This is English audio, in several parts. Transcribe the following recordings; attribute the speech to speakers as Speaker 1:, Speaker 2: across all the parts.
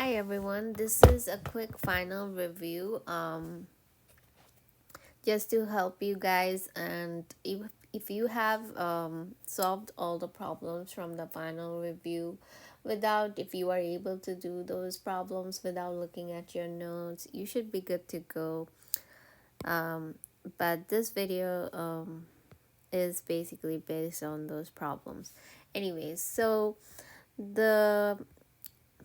Speaker 1: Hi everyone, this is a quick final review just to help you guys, and if you have solved all the problems from the final review without, if you are able to do those problems without looking at your notes, you should be good to go. But this video is basically based on those problems. Anyways, so the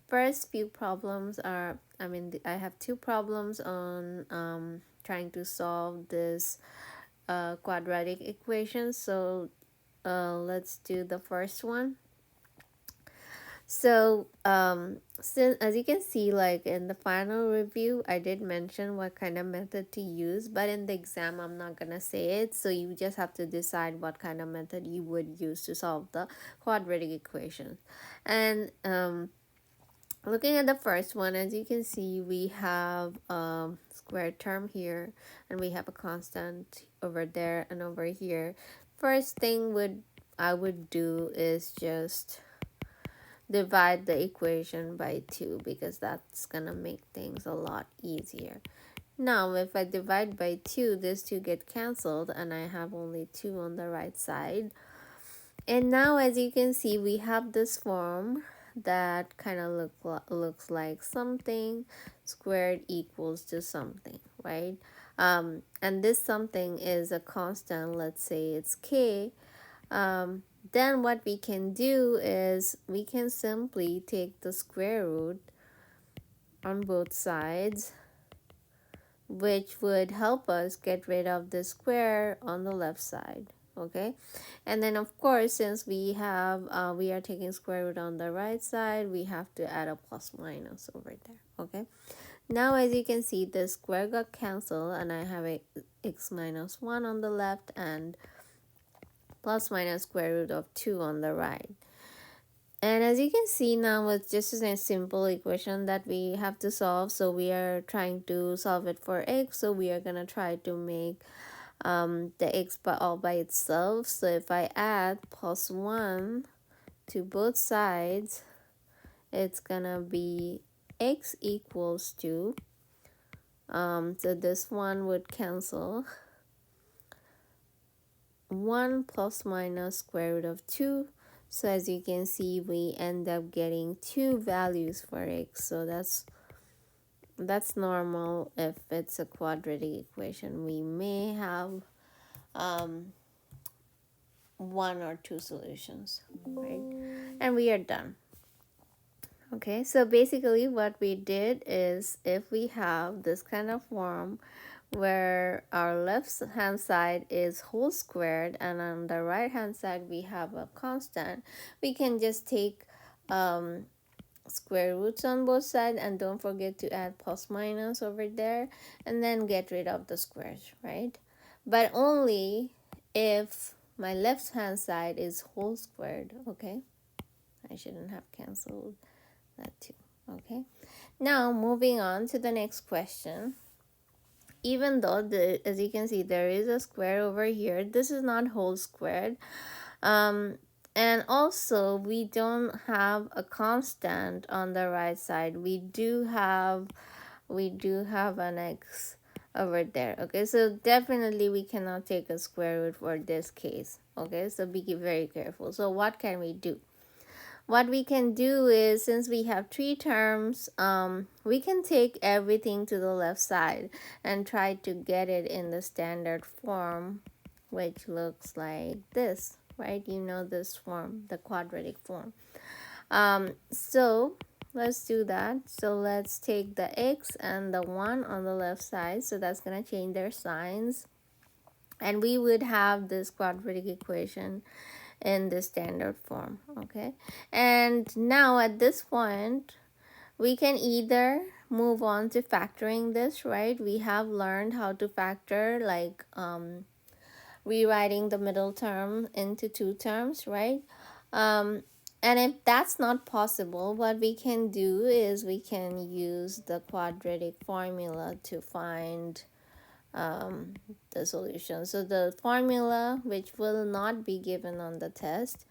Speaker 1: first few problems are, I have two problems on trying to solve this quadratic equation. So let's do the first one. So since, as you can see, like in the final review, I did mention what kind of method to use, but in the exam I'm not gonna say it, so you just have to decide what kind of method you would use to solve the quadratic equation. And looking at the first one, as you can see, we have a square term here, and we have a constant over there and over here. First thing I would do is just divide the equation by 2, because that's gonna make things a lot easier. Now, if I divide by 2, these two get cancelled, and I have only 2 on the right side. And now, as you can see, we have this form that kind of looks like something squared equals to something, right? And this something is a constant. Let's say it's k. Then what we can do is we can simply take the square root on both sides, which would help us get rid of the square on the left side. Okay, and then of course, since we are taking square root on the right side, we have to add a plus minus over there. Okay, now as you can see, the square got cancelled, and I have a x minus 1 on the left and plus minus square root of 2 on the right. And as you can see, now it's just a simple equation that we have to solve. So we are trying to solve it for x, so we are going to try to make the x all by itself. So if I add plus 1 to both sides, it's gonna be x equals to, so this one would cancel, 1 plus minus square root of 2. So as you can see, we end up getting 2 values for x. So that's normal. If it's a quadratic equation, we may have one or two solutions, right? And we are done. Okay, so basically what we did is, if we have this kind of form where our left hand side is whole squared and on the right hand side we have a constant, we can just take square roots on both sides, and don't forget to add plus minus over there, and then get rid of the squares, right? But only if my left hand side is whole squared. Okay, I shouldn't have canceled that too. Okay, now moving on to the next question. Even though as you can see, there is a square over here, this is not whole squared. And also we don't have a constant on the right side. We do have an x over there. Okay, so definitely we cannot take a square root for this case. Okay, so be very careful. So what can we do? What we can do is, since we have 3 terms, we can take everything to the left side and try to get it in the standard form, which looks like this, right? You know this form, the quadratic form. So let's do that. So let's take the x and the 1 on the left side. So that's going to change their signs. And we would have this quadratic equation in the standard form. Okay, and now at this point we can either move on to factoring this, right? We have learned how to factor, like rewriting the middle term into 2 terms, right? And if that's not possible, what we can do is we can use the quadratic formula to find the solution. So the formula, which will not be given on the test,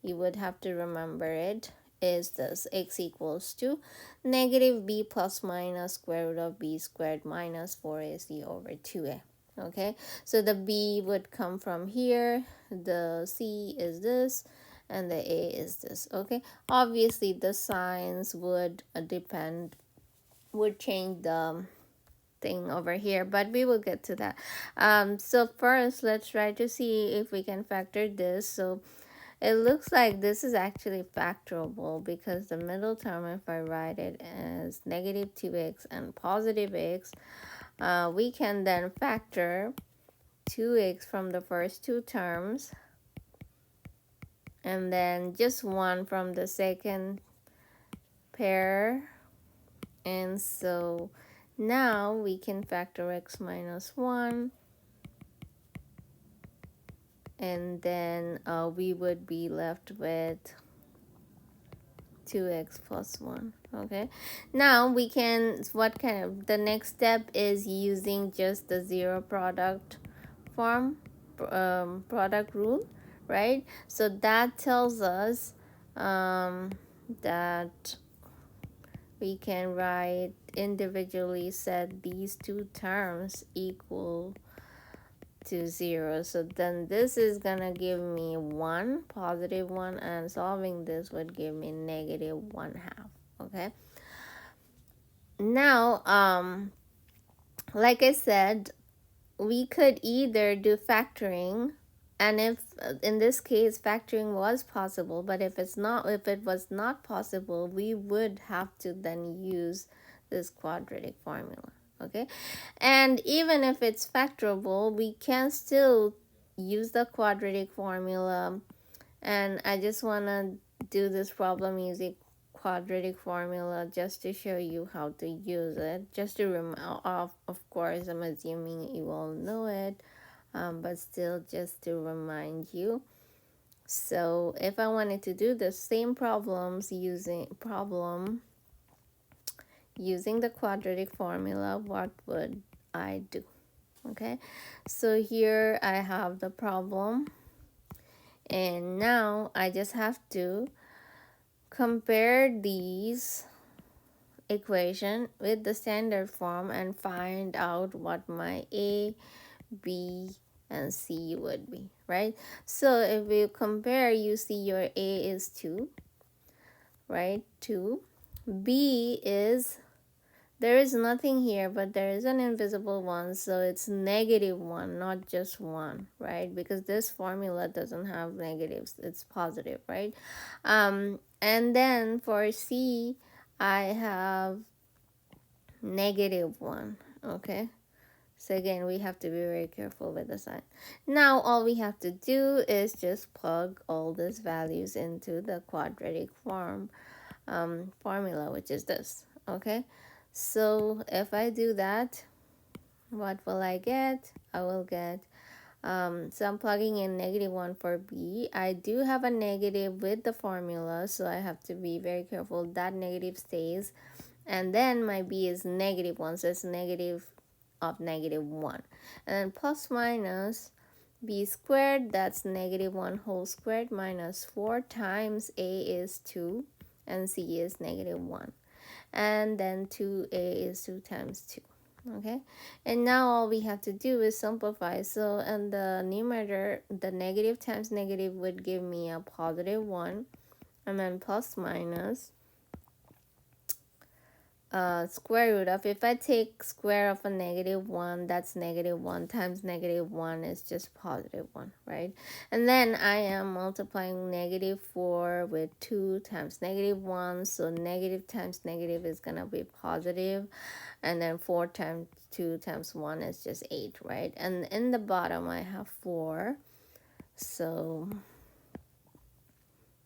Speaker 1: you would have to remember it, is this: x equals to negative b plus minus square root of b squared minus 4ac over 2a. Okay, so the b would come from here, the c is this, and the a is this. Okay, obviously the signs would would change the thing over here, but we will get to that. So first let's try to see if we can factor this. So it looks like this is actually factorable, because the middle term, if I write it as negative 2x and positive x, we can then factor 2x from the first two terms, and then just 1 from the second pair. And so now we can factor x minus 1, and then we would be left with 2x plus 1. Okay, now we can, what kind of, the next step is using just the zero product form, product rule, right? So that tells us that we can write individually set these two terms equal to 0. So then this is gonna give me 1, positive 1, and solving this would give me negative 1/2. Okay, now like I said, we could either do factoring, and if in this case factoring was possible, but if it was not possible, we would have to then use this quadratic formula. Okay, and even if it's factorable, we can still use the quadratic formula. And I just want to do this problem using quadratic formula just to show you how to use it, just to of course I'm assuming you all know it, but still just to remind you. So if I wanted to do the same using the quadratic formula, what would I do? Okay, so here I have the problem, and now I just have to compare these equation with the standard form and find out what my a, b, and c would be, right? So if you compare, you see your a is 2, right? 2. B is, there is nothing here, but there is an invisible one, so it's negative 1, not just 1, right? Because this formula doesn't have negatives, it's positive, right? And then for C, I have negative 1, okay? So again, we have to be very careful with the sign. Now all we have to do is just plug all these values into the quadratic formula, which is this, okay? So if I do that, what will I get? I will get, so I'm plugging in negative 1 for B. I do have a negative with the formula, so I have to be very careful that negative stays. And then my B is negative 1, so it's negative of negative 1. And then plus minus b squared, that's negative 1 whole squared, minus 4 times a is 2 and c is negative 1. And then 2a is 2 times 2. Okay, and now all we have to do is simplify. So in the numerator, the negative times negative would give me a positive 1, and then plus minus square root of, if I take square of a negative 1, that's negative 1 times negative 1 is just positive 1, right? And then I am multiplying negative 4 with 2 times negative 1, so negative times negative is going to be positive, and then 4 times 2 times 1 is just 8, right? And in the bottom I have 4, so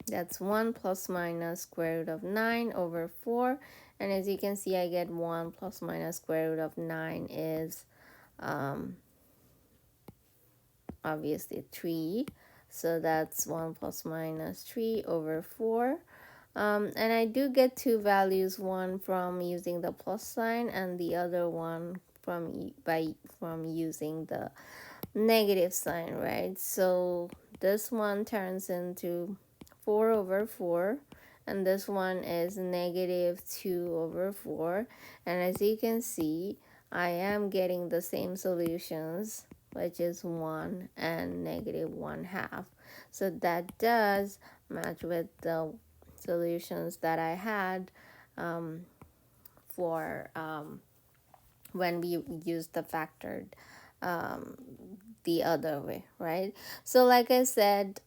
Speaker 1: that's 1 plus minus square root of 9 over 4. And as you can see, I get 1 plus minus square root of 9 is obviously 3. So that's 1 plus minus 3 over 4. And I do get two values, one from using the plus sign and the other one from using the negative sign, right? So this one turns into 4 over 4, and this one is negative 2 over 4. And as you can see, I am getting the same solutions, which is 1 and negative 1 half. So that does match with the solutions that I had for when we use the factored um, the other way, right? So like I said,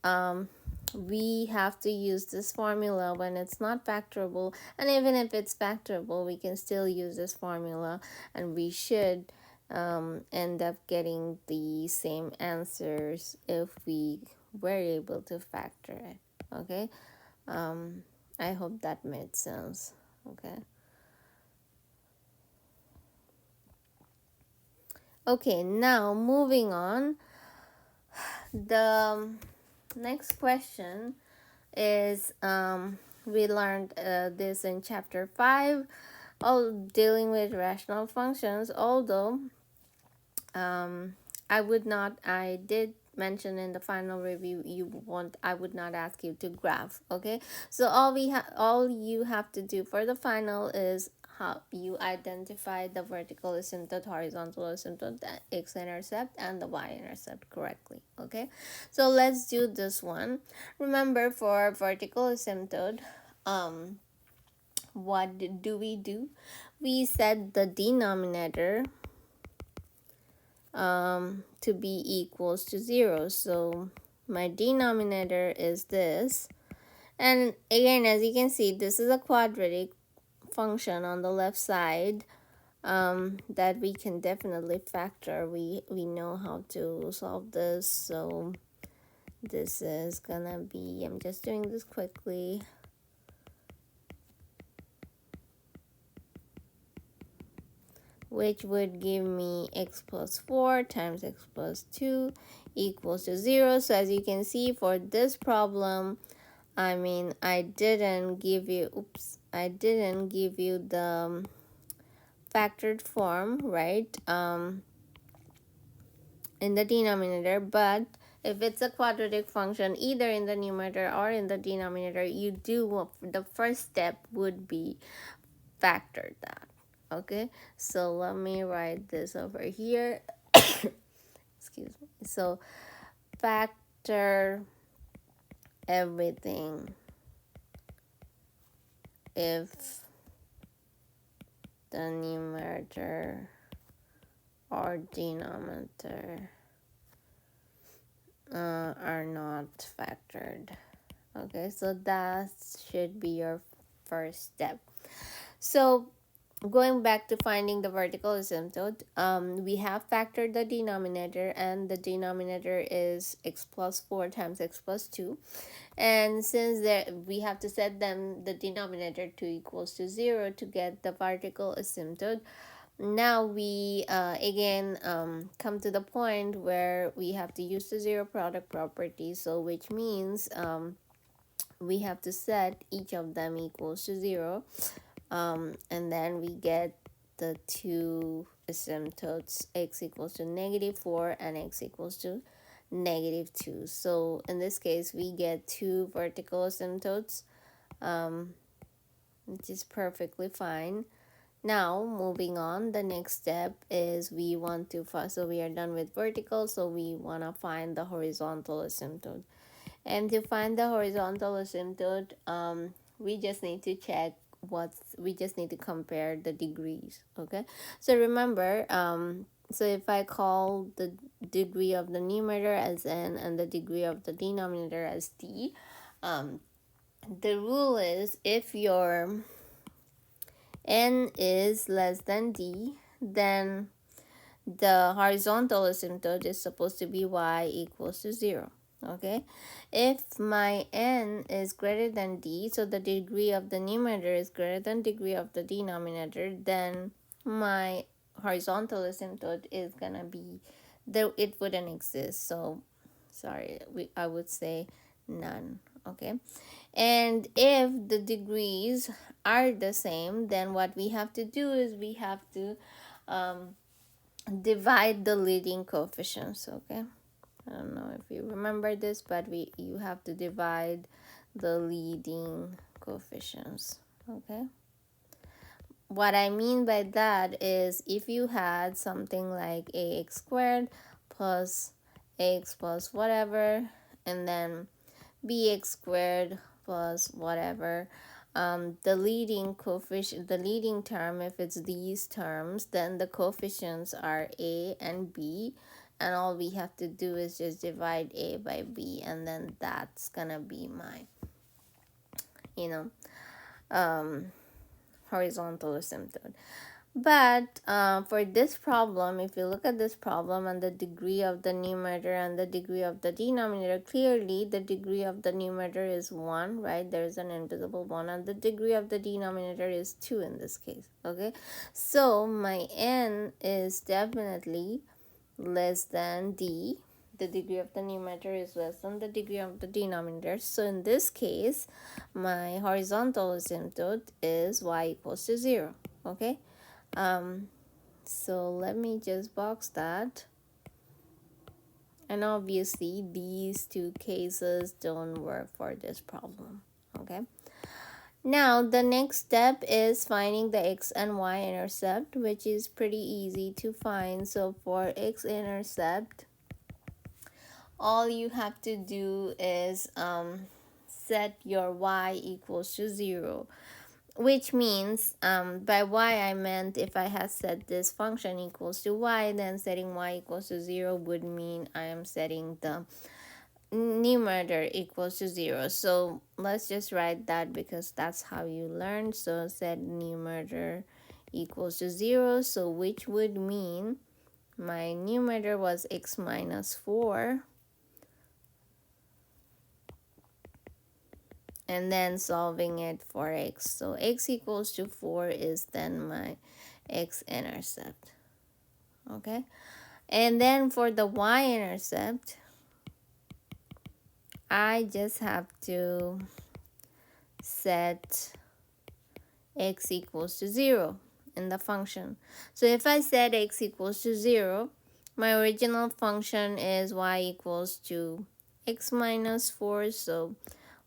Speaker 1: we have to use this formula when it's not factorable, and even if it's factorable, we can still use this formula, and we should end up getting the same answers if we were able to factor it. Okay, I hope that made sense. Okay. Okay, now moving on. The next question is we learned this in chapter 5, all dealing with rational functions, although I did mention in the final review I would not ask you to graph. Okay, so all you have to do for the final is how you identify the vertical asymptote, horizontal asymptote, the x-intercept and the y-intercept correctly. Okay, so let's do this one. Remember, for vertical asymptote, what do? We set the denominator to be equals to 0. So my denominator is this. And again, as you can see, this is a quadratic function on the left side that we can definitely factor. We know how to solve this. So this is gonna be, I'm just doing this quickly. Which would give me x plus 4 times x plus 2 equals to 0. So as you can see, for this problem, I didn't give you the factored form, right, in the denominator, but if it's a quadratic function, either in the numerator or in the denominator, the first step would be factor that. Okay, so let me write this over here. Excuse me. So factor everything if the numerator or denominator are not factored. Okay, so that should be your first step. So going back to finding the vertical asymptote, we have factored the denominator, and the denominator is x plus 4 times x plus 2. And since we have to set the denominator to equals to 0 to get the vertical asymptote, now we again come to the point where we have to use the zero product property. So which means we have to set each of them equals to 0. And then we get the two asymptotes, x equals to negative 4 and x equals to negative 2. So in this case, we get two vertical asymptotes, which is perfectly fine. Now, moving on, the next step is we want to find, so we are done with vertical, so we want to find the horizontal asymptote. And to find the horizontal asymptote, we just need to check we just need to compare the degrees. Okay, so remember, so if I call the degree of the numerator as n and the degree of the denominator as d, the rule is if your n is less than d, then the horizontal asymptote is supposed to be y equals to 0. Okay, if my n is greater than d, so the degree of the numerator is greater than degree of the denominator, then my horizontal asymptote is gonna be there, it wouldn't exist. So sorry, I would say none. Okay, and if the degrees are the same, then what we have to do is we have to divide the leading coefficients. Okay, I don't know if you remember this, but you have to divide the leading coefficients. Okay, what I mean by that is if you had something like ax squared plus x plus whatever, and then bx squared plus whatever, the leading coefficient, the leading term, if it's these terms, then the coefficients are a and b, and all we have to do is just divide a by b, and then that's gonna be my, you know, um, horizontal asymptote. But for this problem, if you look at this problem and the degree of the numerator and the degree of the denominator, clearly the degree of the numerator is 1, right? There's an invisible 1, and the degree of the denominator is 2 in this case, okay? So my n is definitely less than d. The degree of the numerator is less than the degree of the denominator. So in this case, my horizontal asymptote is y equals to 0, okay? So let me just box that. And obviously these two cases don't work for this problem, okay? Now the next step is finding the x and y intercept, which is pretty easy to find. So for x-intercept, all you have to do is set your y equals to 0, which means by y I meant if I had set this function equals to y, then setting y equals to 0 would mean I am setting the numerator equals to 0. So let's just write that because that's how you learn. So set numerator equals to 0, so which would mean my numerator was x minus 4, and then solving it for x. So x equals to 4 is then my x-intercept, okay? And then for the y-intercept, I just have to set x equals to 0 in the function. So if I set x equals to 0, my original function is y equals to x minus 4, so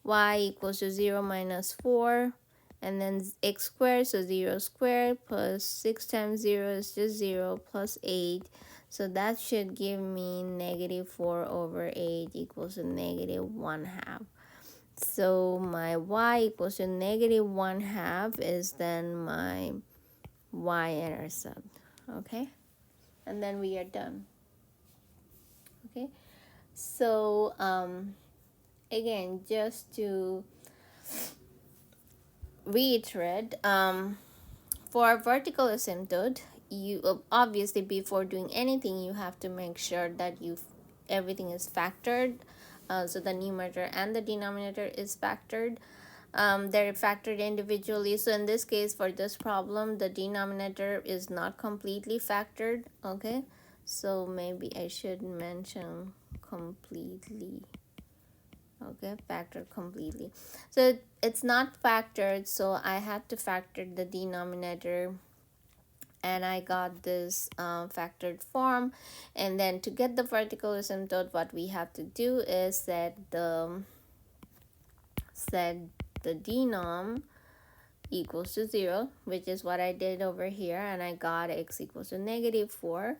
Speaker 1: y equals to 0 minus 4, and then x squared, so 0 squared plus 6 times 0 is just 0 plus 8. So that should give me negative 4 over 8 equals to negative 1/2. So my y equals to negative 1/2 is then my y-intercept, okay? And then we are done, okay? So again, just to reiterate, for vertical asymptote, you obviously before doing anything you have to make sure that everything is factored, so the numerator and the denominator is factored. They're factored individually. So in this case, for this problem, the denominator is not completely factored, okay? So maybe I should mention completely, okay? Factored completely. So it's not factored, so I had to factor the denominator, and I got this factored form. And then to get the vertical asymptote, what we have to do is set the denom equals to 0, which is what I did over here, and I got x equals to negative 4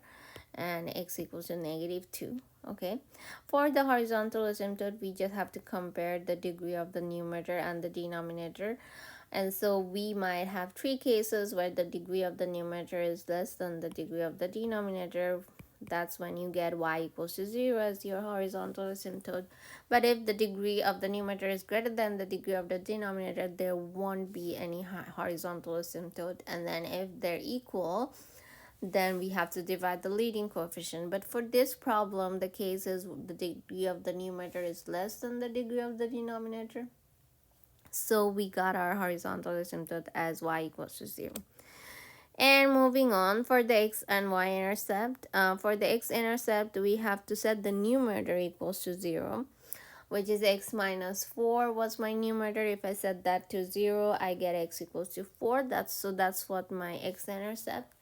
Speaker 1: and x equals to negative 2, okay? For the horizontal asymptote, we just have to compare the degree of the numerator and the denominator. And so we might have 3 cases where the degree of the numerator is less than the degree of the denominator. That's when you get y equals to 0 as your horizontal asymptote. But if the degree of the numerator is greater than the degree of the denominator, there won't be any horizontal asymptote. And then if they're equal, then we have to divide the leading coefficient. But for this problem, the case is the degree of the numerator is less than the degree of the denominator. So we got our horizontal asymptote as y equals to 0. And moving on, for the x and y intercept, for the x-intercept, we have to set the numerator equals to 0, which is x minus 4 was my numerator. If I set that to 0, I get x equals to 4. That's what my x-intercept.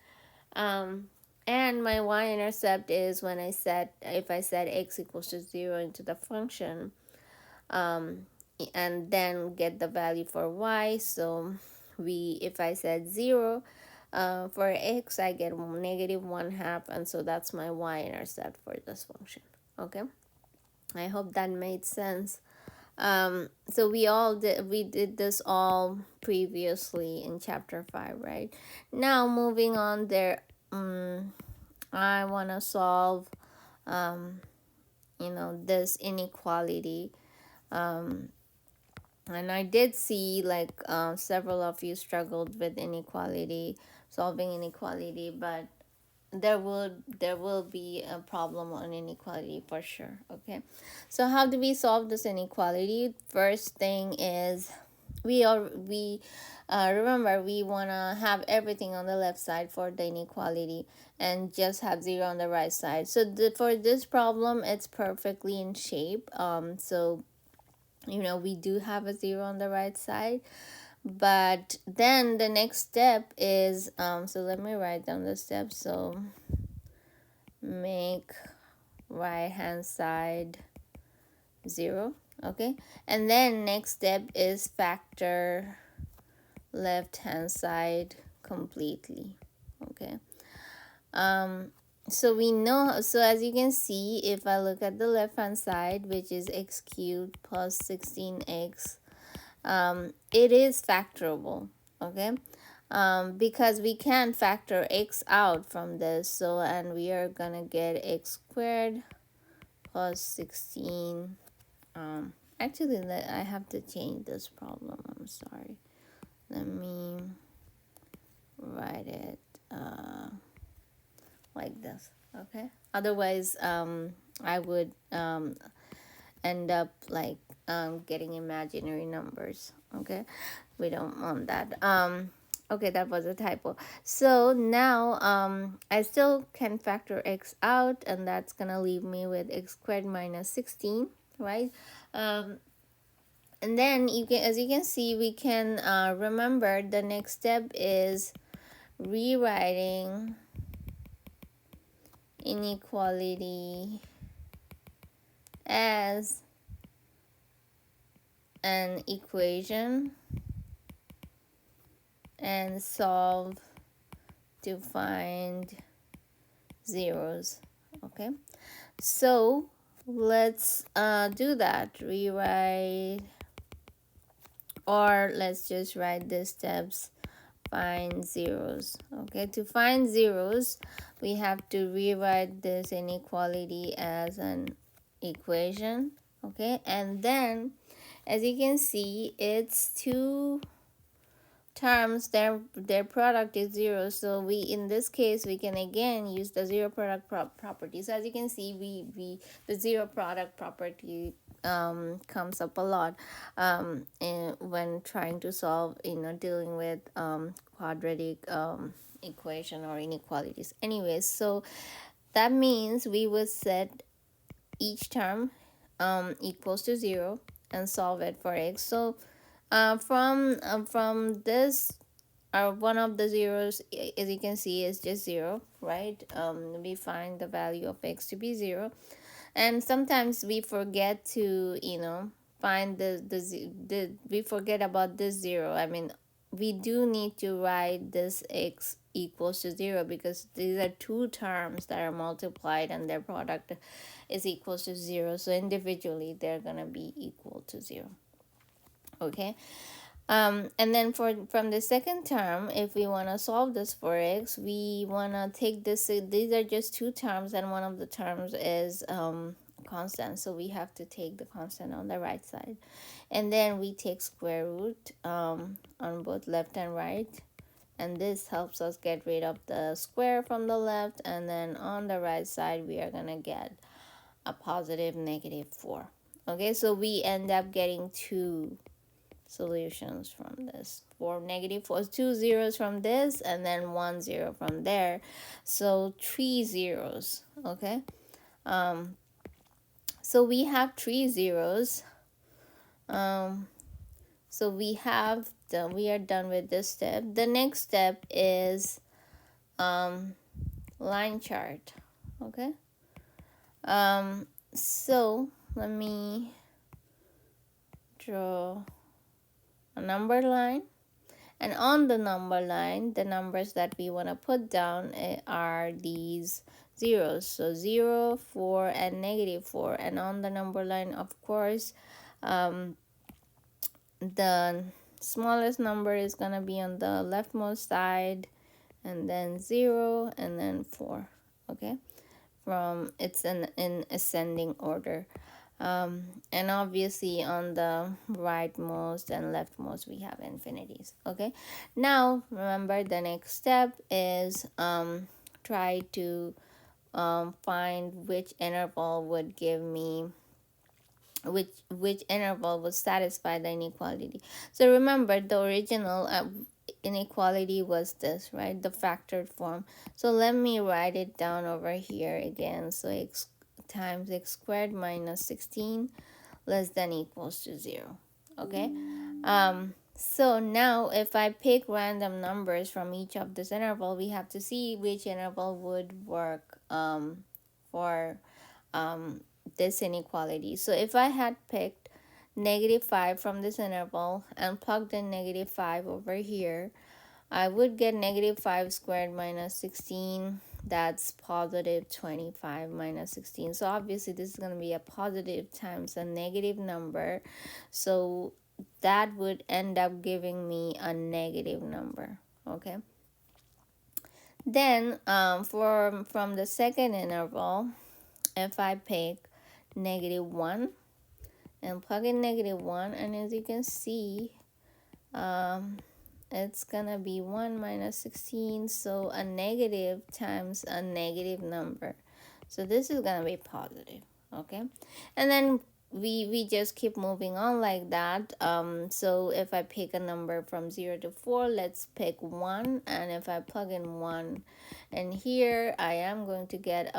Speaker 1: And my y-intercept is if I set x equals to 0 into the function, and then get the value for y. So if I said 0 for x, I get negative 1/2, and so that's my y-intercept for this function. Okay, I hope that made sense. So we did this all previously in chapter 5, right? Now moving on there, I want to solve this inequality. And I did see like several of you struggled with inequality, solving inequality, but there will be a problem on inequality for sure. Okay, so how do we solve this inequality? First thing is we remember we want to have everything on the left side for the inequality and just have 0 on the right side. So for this problem, it's perfectly in shape. So we do have a 0 on the right side, but then the next step is so let me write down the steps. So make right hand side 0. Okay, and then next step is factor left hand side completely. Okay, so we know, so as you can see, if I look at the left hand side, which is x cubed plus 16x, it is factorable. Okay, because we can factor x out from this, so and we are gonna get x squared plus 16. Actually, I have to change this problem. I'm sorry. Let me write it like this. Okay. Otherwise, I would end up like getting imaginary numbers. Okay, we don't want that. Okay, that was a typo. So now I still can factor x out, and that's gonna leave me with x squared minus 16, right? And then as you can see, we can remember the next step is rewriting inequality as an equation and solve to find zeros. Okay, so let's do that. Rewrite, or let's just write the steps. Find zeros. Okay, to find zeros, we have to rewrite this inequality as an equation. Okay, and then as you can see, it's two terms, their product is 0, so we in this case we can again use the zero product property. So as you can see, we the zero product property comes up a lot when trying to solve, dealing with quadratic equation or inequalities. Anyways, so that means we would set each term equals to 0 and solve it for x. So from this, one of the zeros, as you can see, is just 0, right? We find the value of x to be 0, and sometimes we forget to find we forget about this 0. I mean, we do need to write this x equals to 0 because these are two terms that are multiplied and their product is equals to 0, so individually they're gonna be equal to 0. Okay, and then from the second term, if we want to solve this for x, we want to take this, these are just two terms and one of the terms is constant, so we have to take the constant on the right side, and then we take square root on both left and right, and this helps us get rid of the square from the left, and then on the right side we are gonna get a positive -4. Okay, so we end up getting two solutions from this. For -4, two zeros from this, and then 1 0 from there, so 3 zeros. Okay, so we have 3 zeros. So we are done with this step. The next step is line chart. Okay, so let me draw a number line, and on the number line the numbers that we want to put down are these zeros, so 0, 4, and -4. And on the number line, of course, um, the smallest number is going to be on the leftmost side, and then 0, and then 4. Okay, from it's in ascending order. And obviously on the rightmost and leftmost we have infinities. Okay, now remember the next step is try to find which interval would give me which interval would satisfy the inequality. So remember the original inequality was this, right? The factored form. So let me write it down over here again. So x times x squared minus 16 less than equals to 0. Okay. So now if I pick random numbers from each of this interval, we have to see which interval would work for this inequality. So if I had picked -5 from this interval and plugged in -5 over here, I would get -5 squared minus 16. That's positive 25 minus 16. So obviously this is going to be a positive times a negative number. So that would end up giving me a negative number. Okay. Then from the second interval, if I pick -1 and plug in -1, and as you can see, it's gonna be 1 minus 16, so a negative times a negative number, so this is gonna be positive. Okay, and then we just keep moving on like that. So if I pick a number from 0 to 4, let's pick 1, and if I plug in 1 and here I am going to get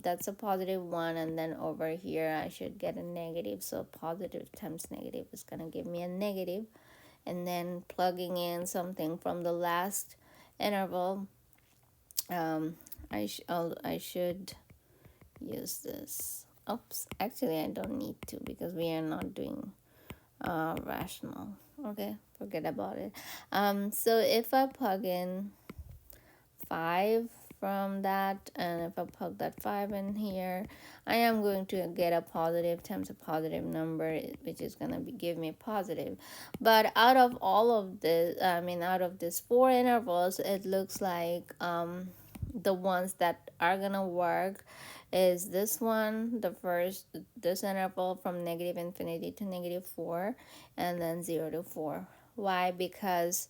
Speaker 1: that's a positive 1, and then over here I should get a negative, so positive times negative is going to give me a negative. And then plugging in something from the last interval, I should use this. Oops, actually I don't need to because we are not doing rational. Okay, forget about it. So if I plug in 5 from that, and if I plug that 5 in here, I am going to get a positive times a positive number, which is going to give me a positive. But out of all of this, out of these 4 intervals, it looks like the ones that are going to work is this one, this interval from -infinity to -4, and then 0 to 4. Why? Because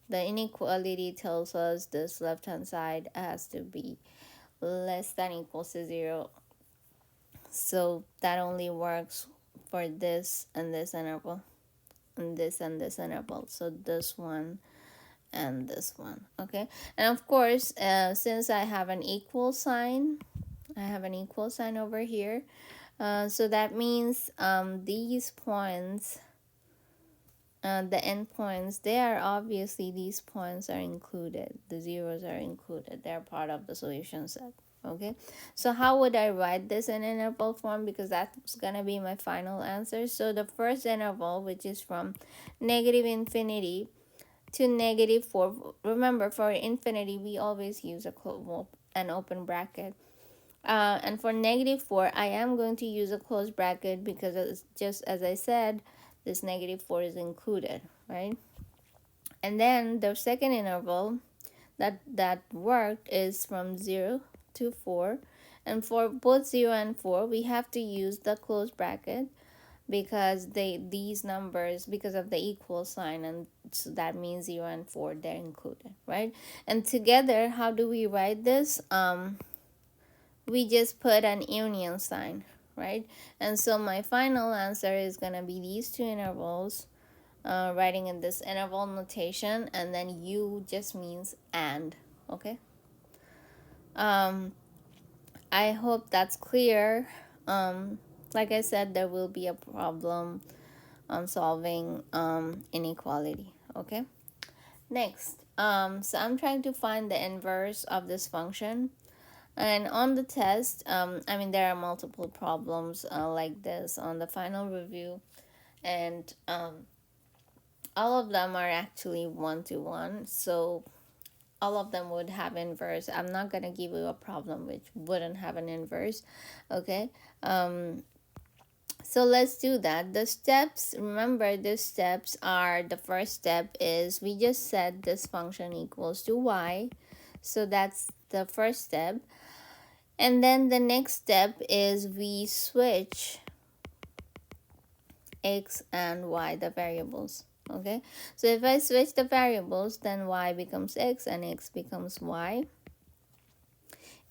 Speaker 1: the inequality tells us this left hand side has to be less than equals to 0. So that only works for this and this interval, and this interval. So this one and this one. Okay, and of course, since I have an equal sign, over here. So that means these points, the endpoints, they are obviously, these points are included, the zeros are included, they're part of the solution set. Okay, so how would I write this in interval form, because that's gonna be my final answer. So the first interval, which is from -infinity to -4, remember for infinity we always use an open bracket, and for -4 I am going to use a closed bracket because it's just as I said, this -4 is included, right? And then the second interval that worked is from 0 to 4, and for both 0 and 4 we have to use the closed bracket because these numbers, because of the equal sign, and so that means 0 and 4, they're included, right? And together, how do we write this? We just put an union sign, right? And so my final answer is going to be these two intervals, writing in this interval notation, and then U just means and. Okay, I hope that's clear. Like I said, there will be a problem on solving inequality. Okay, next, so I'm trying to find the inverse of this function. And on the test, there are multiple problems like this on the final review. and all of them are actually 1 to 1, so all of them would have inverse. I'm not gonna give you a problem which wouldn't have an inverse. Okay. um so let's do that. The steps, remember, the steps are, the first step is we just set this function equals to y, so that's the first step. And then the next step is we switch x and y, the variables. Okay, so if I switch the variables, then y becomes x and x becomes y.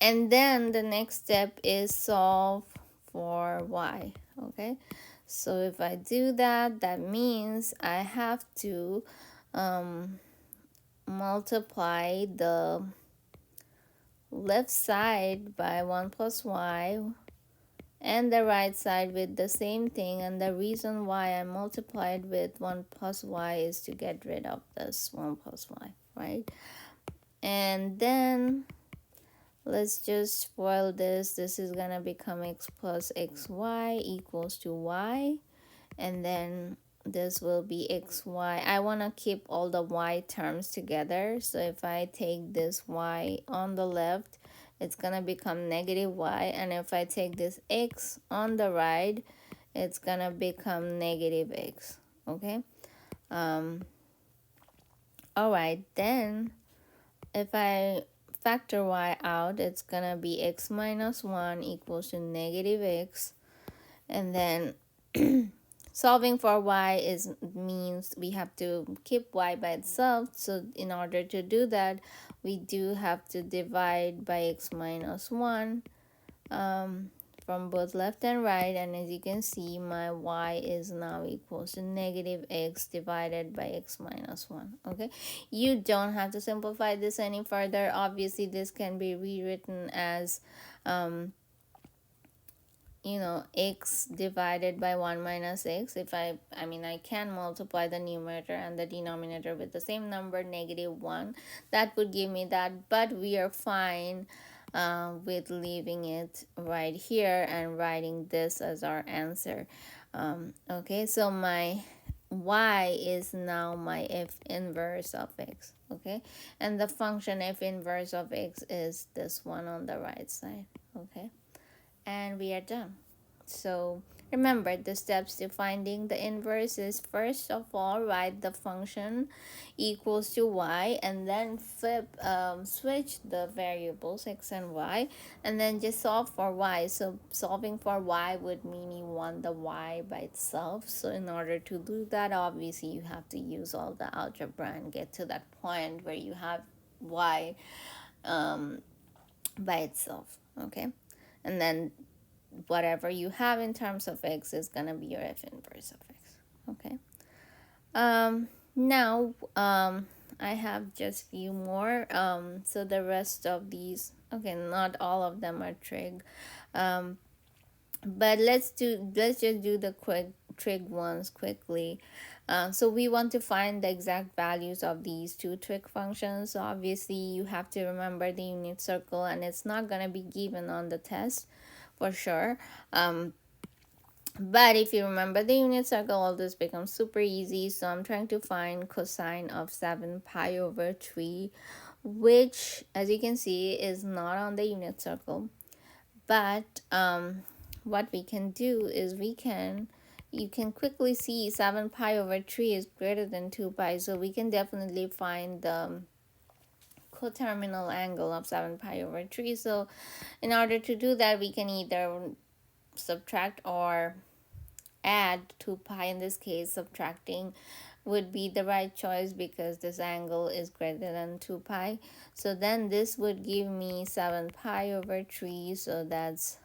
Speaker 1: And then the next step is solve for y. Okay, so if I do that, that means I have to um, multiply the left side by 1 plus y and the right side with the same thing. And the reason why I multiplied with 1 plus y is to get rid of this 1 plus y, right? And then let's just FOIL this. This is gonna become x plus xy equals to y, and then this will be xy. I want to keep all the y terms together, so if I take this y on the left, it's gonna become negative y, and if I take this x on the right, it's gonna become negative x. Okay. All right, then if I factor y out, it's gonna be x minus 1 equals to negative x. And then solving for y is means we have to keep y by itself. So in order to do that, we do have to divide by x minus 1 from both left and right. And as you can see, my y is now equals to negative x divided by x minus 1. Okay, you don't have to simplify this any further. Obviously, this can be rewritten as x divided by 1 minus x. If I mean, I can multiply the numerator and the denominator with the same number, negative 1. That would give me that, but we are fine with leaving it right here and writing this as our answer. Okay, so my y is now my f inverse of x. Okay, and the function f inverse of x is this one on the right side. Okay, and we are done. So remember, the steps to finding the inverse is, first of all, write the function equals to y, and then switch the variables x and y, and then just solve for y. So solving for y would mean you want the y by itself. So in order to do that, obviously you have to use all the algebra and get to that point where you have y by itself. Okay, and then whatever you have in terms of x is gonna be your f inverse of x. Okay. Now I have just few more. So the rest of these, okay, not all of them are trig. But let's just do the quick trig ones quickly. So we want to find the exact values of these two trig functions. So obviously you have to remember the unit circle, and it's not gonna be given on the test for sure. But if you remember the unit circle, all this becomes super easy. So I'm trying to find cosine of 7 pi over 3, which, as you can see, is not on the unit circle. But what we can do is you can quickly see 7 pi over 3 is greater than 2 pi. So we can definitely find the coterminal angle of 7 pi over 3. So in order to do that, we can either subtract or add 2 pi. In this case, subtracting would be the right choice because this angle is greater than 2 pi. So then this would give me 7 pi over 3. So that's,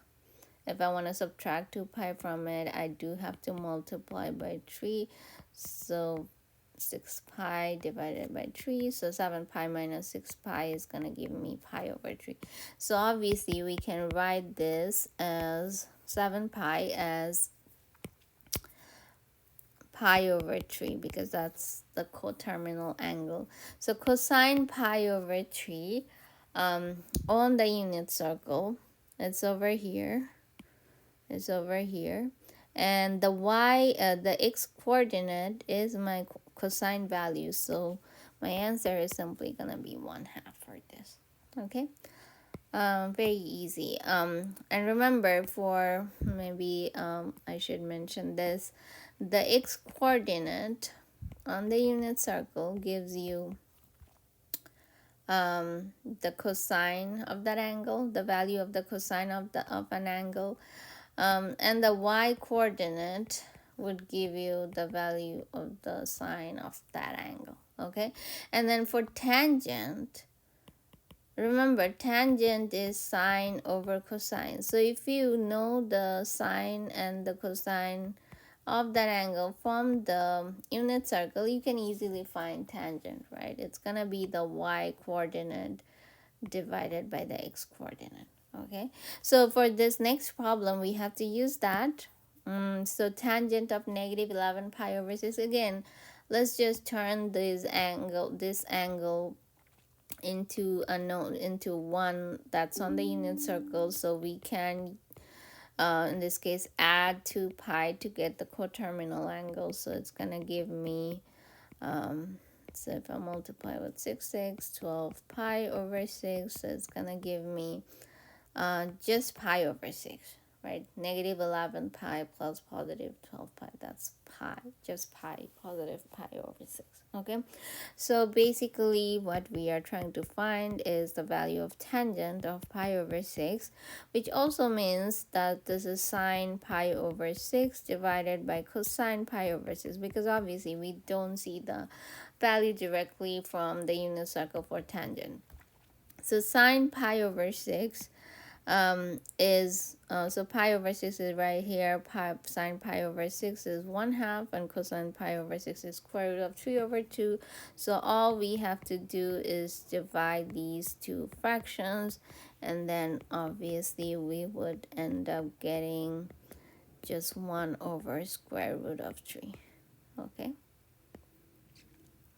Speaker 1: if I want to subtract 2 pi from it, I do have to multiply by 3. So 6 pi divided by 3. So 7 pi minus 6 pi is going to give me pi over 3. So obviously we can write this as 7 pi as pi over 3 because that's the coterminal angle. So cosine pi over 3 on the unit circle, it's over here. and the x coordinate is my cosine value, so my answer is simply gonna be 1/2 for this. Okay, very easy. And remember, for maybe I should mention this, the x coordinate on the unit circle gives you the cosine of that angle, the value of the cosine of an angle, and the y coordinate would give you the value of the sine of that angle. Okay, and then for tangent, remember, tangent is sine over cosine. So if you know the sine and the cosine of that angle from the unit circle, you can easily find tangent, right? It's gonna be the y coordinate divided by the x coordinate. Okay, so for this next problem, we have to use that. So tangent of negative 11 pi over 6. Again, let's just turn this angle into a node, into one that's on the unit circle, so we can in this case add 2 pi to get the coterminal angle. So it's gonna give me so if I multiply with 12 pi over 6, so it's gonna give me just pi over 6, right? Negative 11 pi plus positive 12 pi, that's pi, just pi, positive pi over 6. Okay, so basically what we are trying to find is the value of tangent of pi over 6, which also means that this is sine pi over 6 divided by cosine pi over 6, because obviously we don't see the value directly from the unit circle for tangent. So sine pi over 6 is so pi over 6 is right here. Sine pi over 6 is 1/2, and cosine pi over 6 is square root of 3 over 2. So all we have to do is divide these two fractions, and then obviously we would end up getting just 1 over square root of 3. Okay,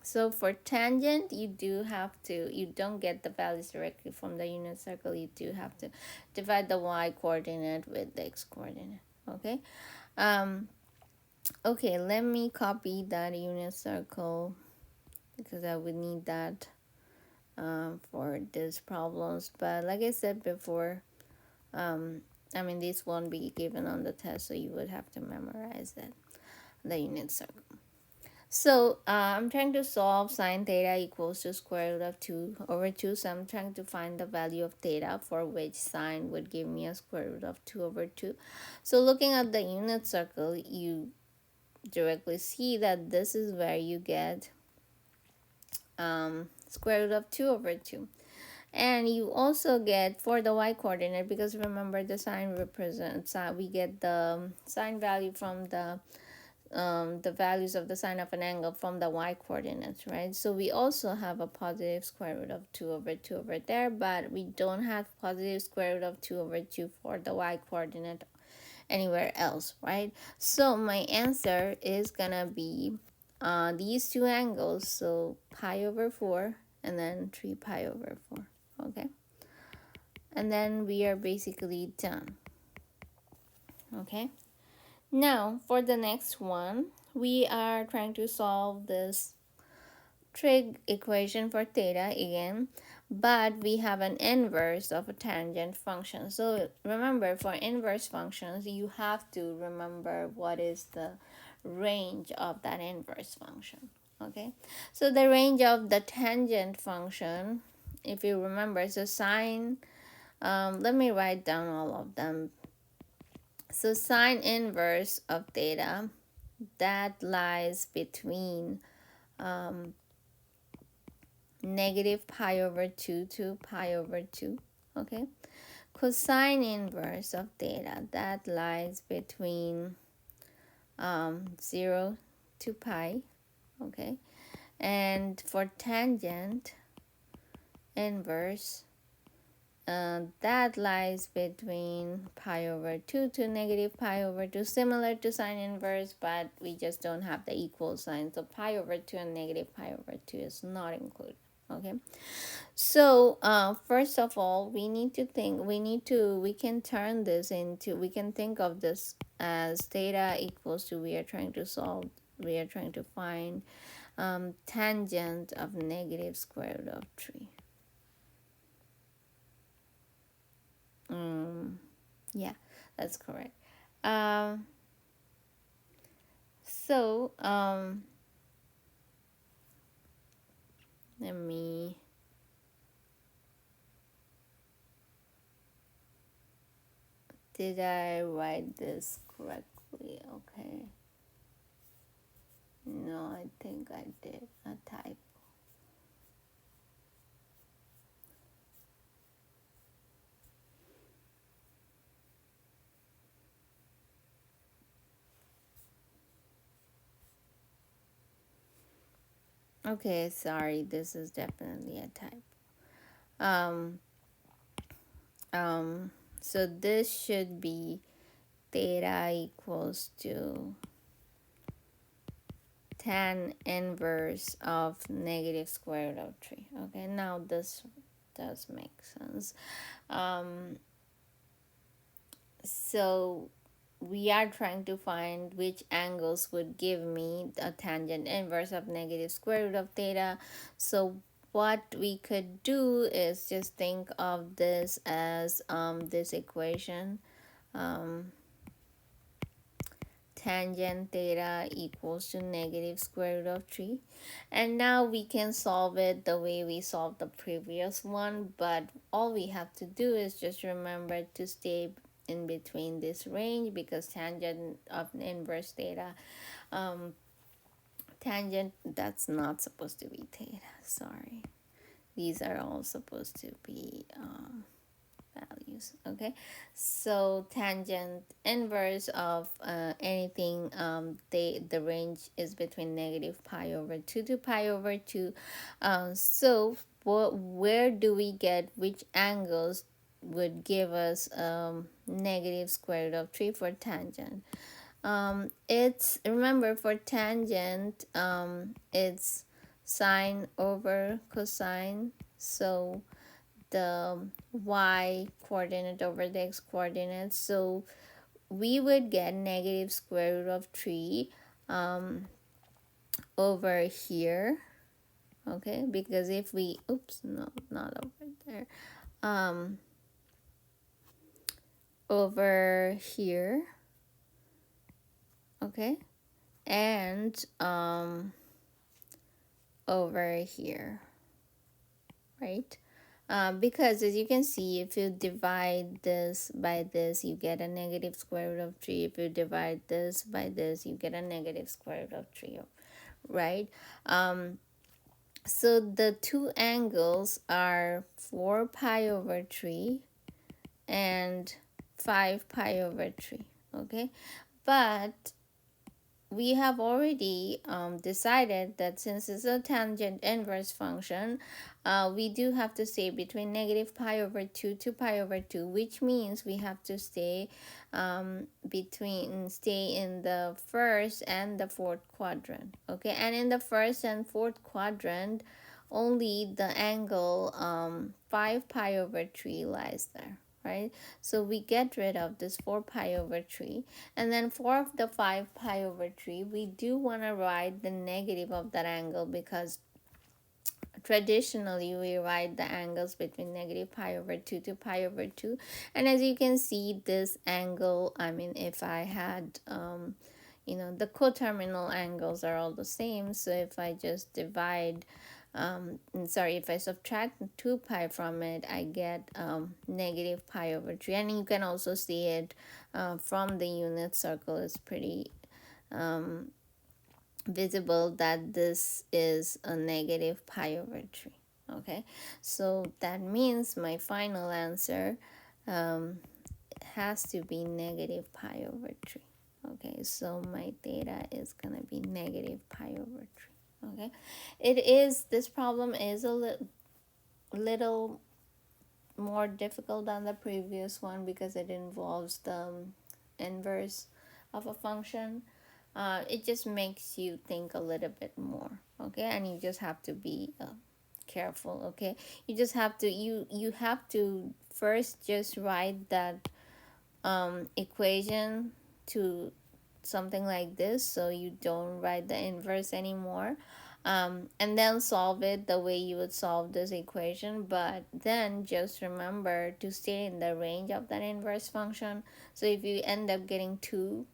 Speaker 1: so for tangent, you don't get the values directly from the unit circle. You do have to divide the y coordinate with the x coordinate. Okay, okay, let me copy that unit circle because I would need that for these problems. But like I said before, I mean, this won't be given on the test, so you would have to memorize it, the unit circle. So I'm trying to solve sine theta equals to square root of 2 over 2. So I'm trying to find the value of theta for which sine would give me a square root of 2 over 2. So looking at the unit circle, you directly see that this is where you get square root of 2 over 2. And you also get for the y coordinate, because remember the sine represents, we get the sine value from the values of the sine of an angle from the y coordinates, right? So we also have a positive square root of 2 over 2 over there, but we don't have positive square root of 2 over 2 for the y coordinate anywhere else, right? So my answer is gonna be these two angles, so pi over 4 and then 3 pi over 4. Okay, and then we are basically done. Okay, now for the next one, we are trying to solve this trig equation for theta again, but we have an inverse of a tangent function. So remember, for inverse functions, you have to remember what is the range of that inverse function. Okay, so the range of the tangent function, if you remember, so sine, let me write down all of them. So sine inverse of theta, that lies between negative pi over 2 to pi over 2. Okay, cosine inverse of theta, that lies between 0 to pi. Okay, and for tangent inverse, that lies between pi over 2 to negative pi over 2, similar to sine inverse, but we just don't have the equal sign. So pi over 2 and negative pi over 2 is not included. Okay, so first of all, we can turn this into, we can think of this as theta equals to, we are trying to find tangent of negative square root of 3. Yeah, that's correct. um so let me, did I write this correctly? Okay, no, I think I did a type. Okay, sorry, this is definitely a type. um um so this should be theta equals to tan inverse of negative square root of 3. Okay, now this does make sense. um so we are trying to find which angles would give me a tangent inverse of negative square root of theta. So what we could do is just think of this as this equation, um, tangent theta equals to negative square root of 3. And now we can solve it the way we solved the previous one, but all we have to do is just remember to stay in between this range, because tangent of inverse theta, um, tangent, that's not supposed to be theta, sorry. These are all supposed to be values. Okay, so tangent inverse of anything, the range is between negative pi over 2 to pi over 2. So where do we get which angles would give us negative square root of 3 for tangent? It's, remember, for tangent, it's sine over cosine. So the y coordinate over the x coordinate, so we would get negative square root of 3 um, over here. Okay, because if we, oops, no, not over there, um, over here. Okay, and over here, right? Because as you can see, if you divide this by this, you get a negative square root of 3. If you divide this by this, you get a negative square root of 3, right? So the two angles are 4 pi over 3 and 5 pi over 3, okay? But we have already decided that since it's a tangent inverse function, we do have to stay between negative pi over 2 to pi over 2, which means we have to stay stay in the first and the fourth quadrant. Okay, and in the first and fourth quadrant, only the angle 5 pi over 3 lies there, right? So we get rid of this 4 pi over 3, and then for the 5 pi over 3, we do want to write the negative of that angle, because traditionally we write the angles between negative pi over 2 to pi over 2. And as you can see, this angle, I mean, if I had the coterminal angles are all the same, so if I just divide, if I subtract 2 pi from it, I get negative pi over 3. And you can also see it from the unit circle. It's pretty visible that this is a negative pi over 3. Okay, so that means my final answer has to be negative pi over 3. Okay, so my theta is gonna be negative pi over 3. Okay, this problem is a little more difficult than the previous one, because it involves the inverse of a function. It just makes you think a little bit more. Okay, and you just have to be careful, okay? You just have to, you have to first just write that equation to something like this, so you don't write the inverse anymore, and then solve it the way you would solve this equation. But then just remember to stay in the range of that inverse function. So if you end up getting two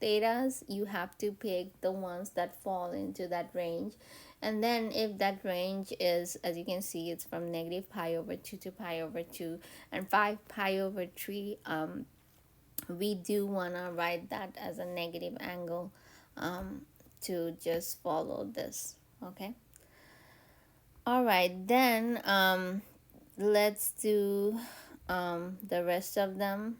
Speaker 1: thetas, you have to pick the ones that fall into that range. And then if that range is, as you can see, it's from negative pi over 2 to pi over 2 and 5 pi over 3, we do want to write that as a negative angle, to just follow this, okay? All right, then let's do the rest of them.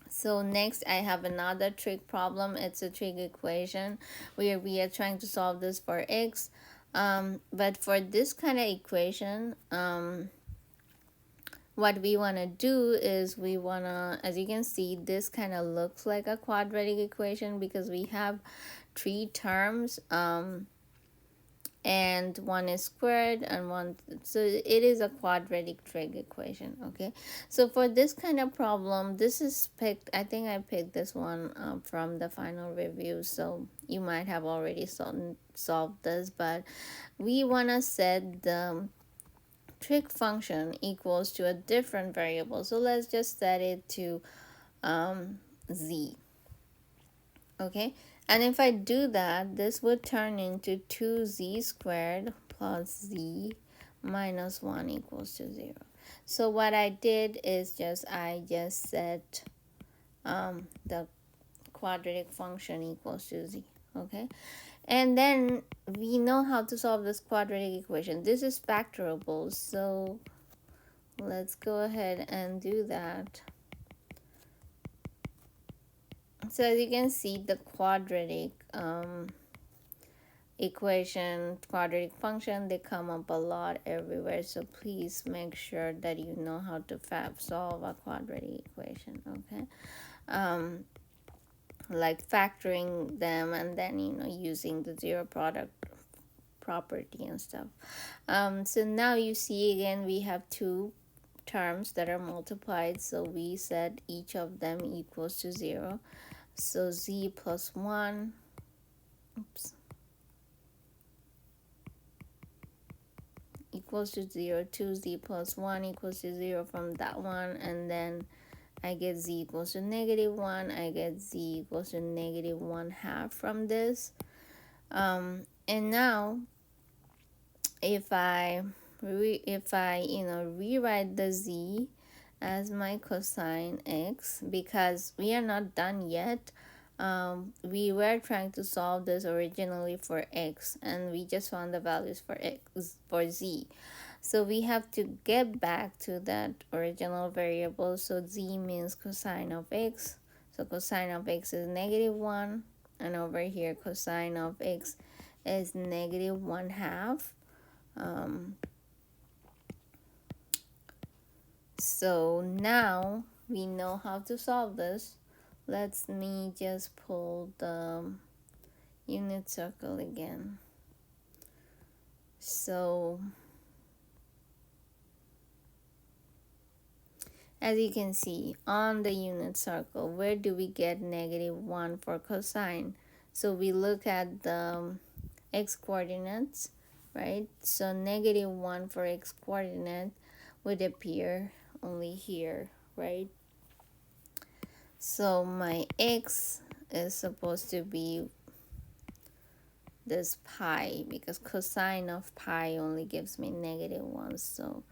Speaker 1: So next I have another trig problem. It's a trig equation where we are trying to solve this for x, but for this kind of equation, what we want to do is we want to, as you can see, this kind of looks like a quadratic equation because we have three terms, and one is squared and one, so it is a quadratic trig equation, okay? So for this kind of problem, this is picked, I think I picked this one from the final review, so you might have already solved this, but we want to set the trig function equals to a different variable. So let's just set it to z, okay? And if I do that, this would turn into 2z squared plus z minus 1 equals to 0. So what I did is I just set the quadratic function equals to z, okay? And then we know how to solve this quadratic equation. This is factorable, so let's go ahead and do that. So as you can see, the quadratic equation, quadratic function, they come up a lot everywhere, so please make sure that you know how to solve a quadratic equation, okay? Like factoring them and then using the zero product property and stuff. So now you see again we have two terms that are multiplied, so we set each of them equals to 0. So z plus 1, equals to 0, 2z plus 1 equals to 0 from that one, and then I get z equals to negative 1, I get z equals to negative 1/2 from this. And now if I rewrite the z as my cosine x, because we are not done yet. We were trying to solve this originally for x, and we just found the values for z. So we have to get back to that original variable. So z means cosine of x. So cosine of x is negative 1, and over here cosine of x is negative 1/2. So now we know how to solve this. Let me just pull the unit circle again. So as you can see on the unit circle, where do we get negative 1 for cosine? So we look at the x coordinates, right? So negative 1 for x coordinate would appear only here, right? So my x is supposed to be this pi, because cosine of pi only gives me negative 1. So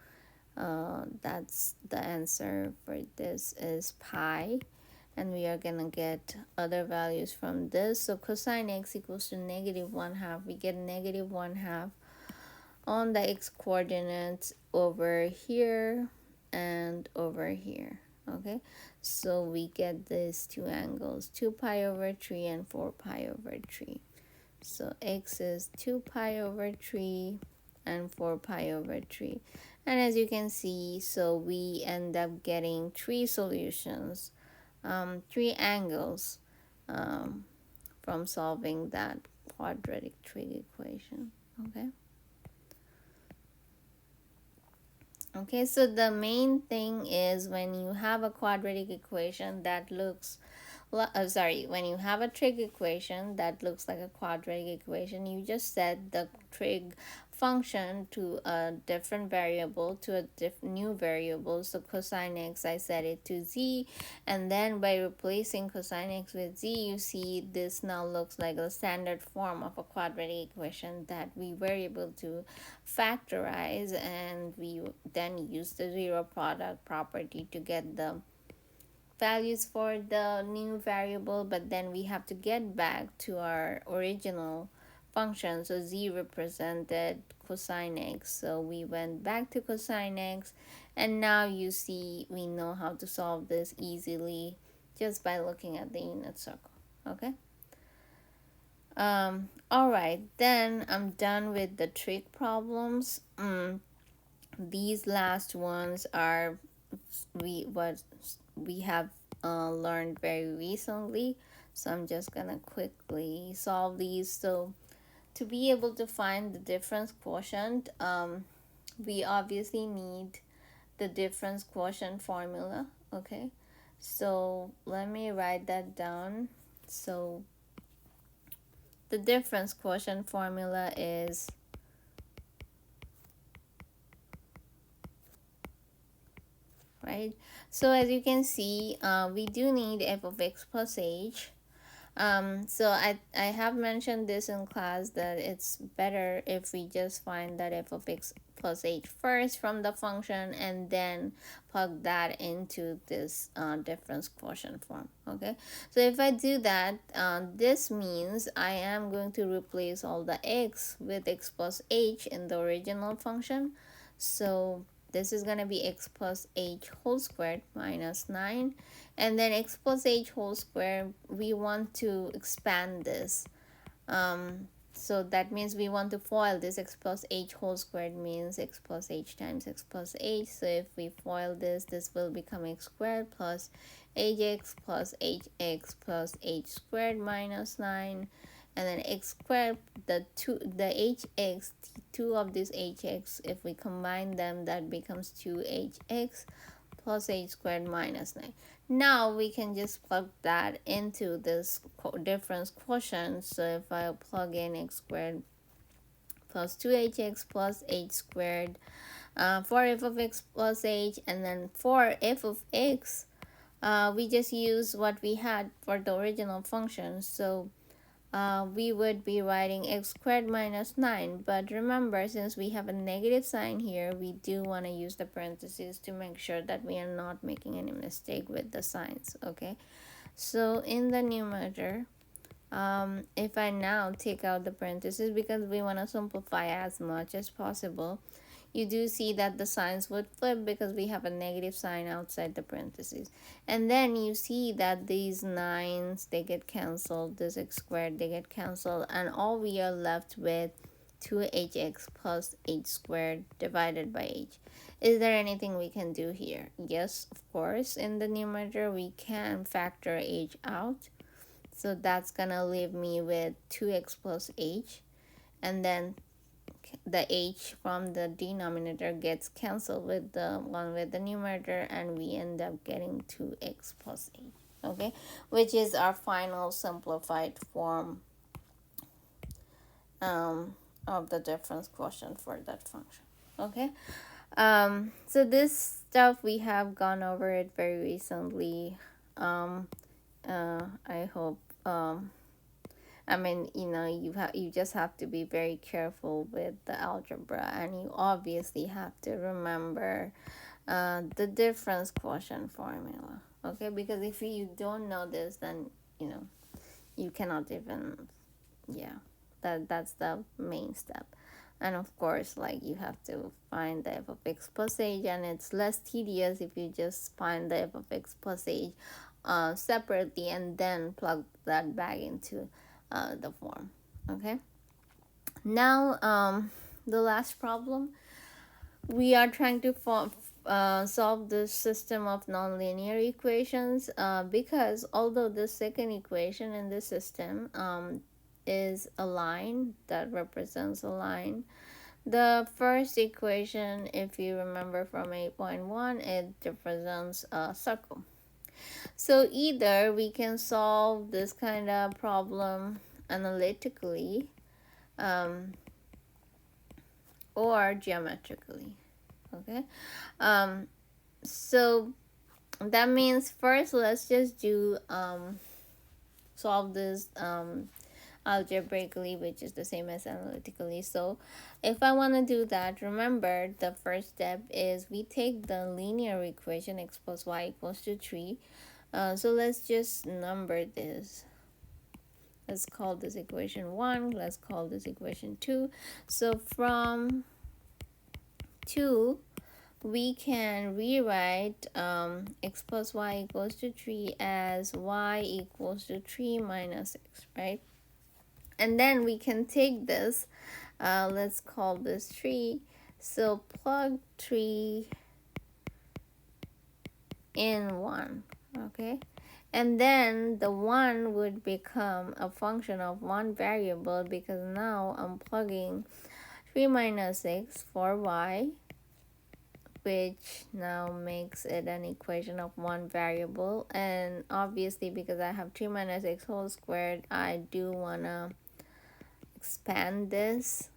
Speaker 1: that's the answer for this is pi. And we are going to get other values from this. So cosine x equals to negative 1/2. We get negative 1/2 on the x coordinates over here and over here, okay? So we get these two angles, 2 pi over 3 and 4 pi over 3. So x is 2 pi over 3 and 4 pi over 3. And as you can see, so we end up getting three solutions, three angles, from solving that quadratic trig equation, okay? Okay, so the main thing is when you have a quadratic equation that looks when you have a trig equation that looks like a quadratic equation, you just set the trig function to a different variable, to a new variable. So cosine x, I set it to z, and then by replacing cosine x with z, you see this now looks like a standard form of a quadratic equation that we were able to factorize, and we then use the zero product property to get the values for the new variable. But then we have to get back to our original function. So z represented cosine x, so we went back to cosine x, and now you see we know how to solve this easily just by looking at the unit circle. Okay. All right, then I'm done with the trig problems. These last ones are what we have learned very recently, so I'm just gonna quickly solve these. So to be able to find the difference quotient, we obviously need the difference quotient formula. Okay, so let me write that down. So the difference quotient formula is, right? So as you can see, we do need f of x plus h. So I have mentioned this in class that it's better if we just find that f of x plus h first from the function and then plug that into this difference quotient form. Okay, so if I do that, this means I am going to replace all the x with x plus h in the original function. So this is going to be x plus h whole squared minus 9, and then x plus h whole square, we want to expand this. So that means we want to FOIL this. X plus h whole squared means x plus h times x plus h. So if we FOIL this, this will become x squared plus hx plus hx plus h squared minus 9, and then x squared, the hx, two of these hx, if we combine them, that becomes 2hx plus h squared minus 9. Now we can just plug that into this difference quotient. So if I plug in x squared plus 2hx plus h squared for f of x plus h, and then for f of x, we just use what we had for the original function. So we would be writing x squared minus 9. But remember, since we have a negative sign here, we do want to use the parentheses to make sure that we are not making any mistake with the signs. Okay, so in the numerator, if I now take out the parentheses because we want to simplify as much as possible, you do see that the signs would flip because we have a negative sign outside the parentheses. And then you see that these 9s, they get canceled, this x squared, they get canceled, and all we are left with 2hx plus h squared divided by h. Is there anything we can do here? Yes, of course. In the numerator, we can factor h out. So that's gonna leave me with 2x plus h, and then the h from the denominator gets cancelled with the one with the numerator, and we end up getting 2x plus h. Okay, which is our final simplified form of the difference quotient for that function. Okay, so this stuff we have gone over it very recently. I hope I mean, you just have to be very careful with the algebra, and you obviously have to remember the difference quotient formula. Okay, because if you don't know this, then you cannot even, yeah, that's the main step. And of course, like, you have to find the f of x plus h, and it's less tedious if you just find the f of x plus h separately and then plug that back into the form. Okay, now the last problem, we are trying to solve this system of nonlinear equations, because although the second equation in the system is a line that represents a line, The first equation, if you remember from 8.1, it represents a circle. So either we can solve this kind of problem analytically, um, or geometrically. Okay. um, so that means first let's just do solve this algebraically, which is the same as analytically. So if I want to do that, remember the first step is we take the linear equation x plus y equals to 3. So let's just number this. Let's call this equation 1. Let's call this equation 2. So from 2, we can rewrite x plus y equals to 3 as y equals to 3 minus x, right? And then we can take this, let's call this 3. So plug 3 in 1, okay? And then the 1 would become a function of one variable, because now I'm plugging 3 minus x for y, which now makes it an equation of one variable. And obviously, because I have 3 minus x whole squared, I do want to expand this.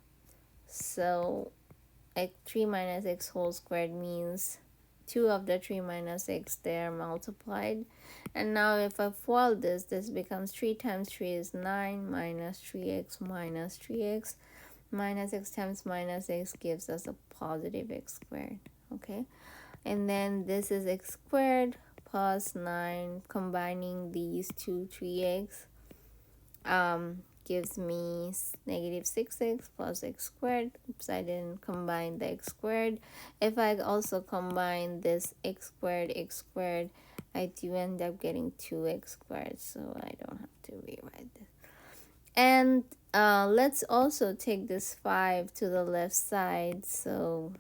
Speaker 1: So 3 minus x whole squared means 2 of the 3 minus x there multiplied. And now if I FOIL this becomes 3 times 3 is 9 minus 3x minus 3x minus x times minus x gives us a positive x squared. Okay, and then this is x squared plus 9, combining these two 3x gives me negative 6x plus x squared. Oops, I didn't combine the x squared. If I also combine this x squared, I do end up getting 2x squared, so I don't have to rewrite this. And let's also take this 5 to the left side, so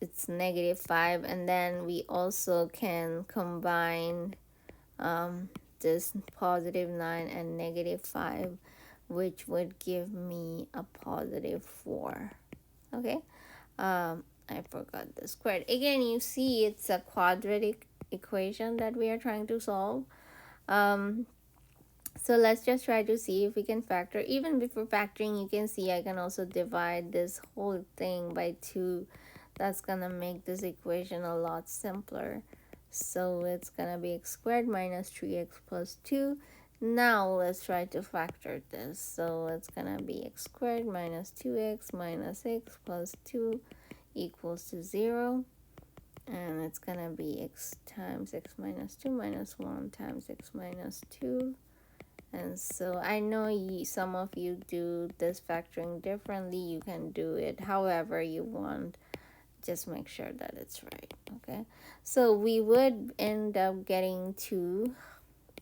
Speaker 1: it's negative 5. And then we also can combine this positive 9 and negative 5, which would give me a positive 4. Okay, I forgot the squared. Again, you see it's a quadratic equation that we are trying to solve. So let's just try to see if we can factor. Even before factoring, you can see I can also divide this whole thing by 2. That's gonna make this equation a lot simpler. So it's gonna be x squared minus 3x plus 2. Now let's try to factor this. So it's gonna be x squared minus 2x minus x plus 2 equals to 0. And it's gonna be x times x minus 2 minus 1 times x minus 2. And so I know some of you do this factoring differently. You can do it however you want. Just make sure that it's right. Okay, so we would end up getting 2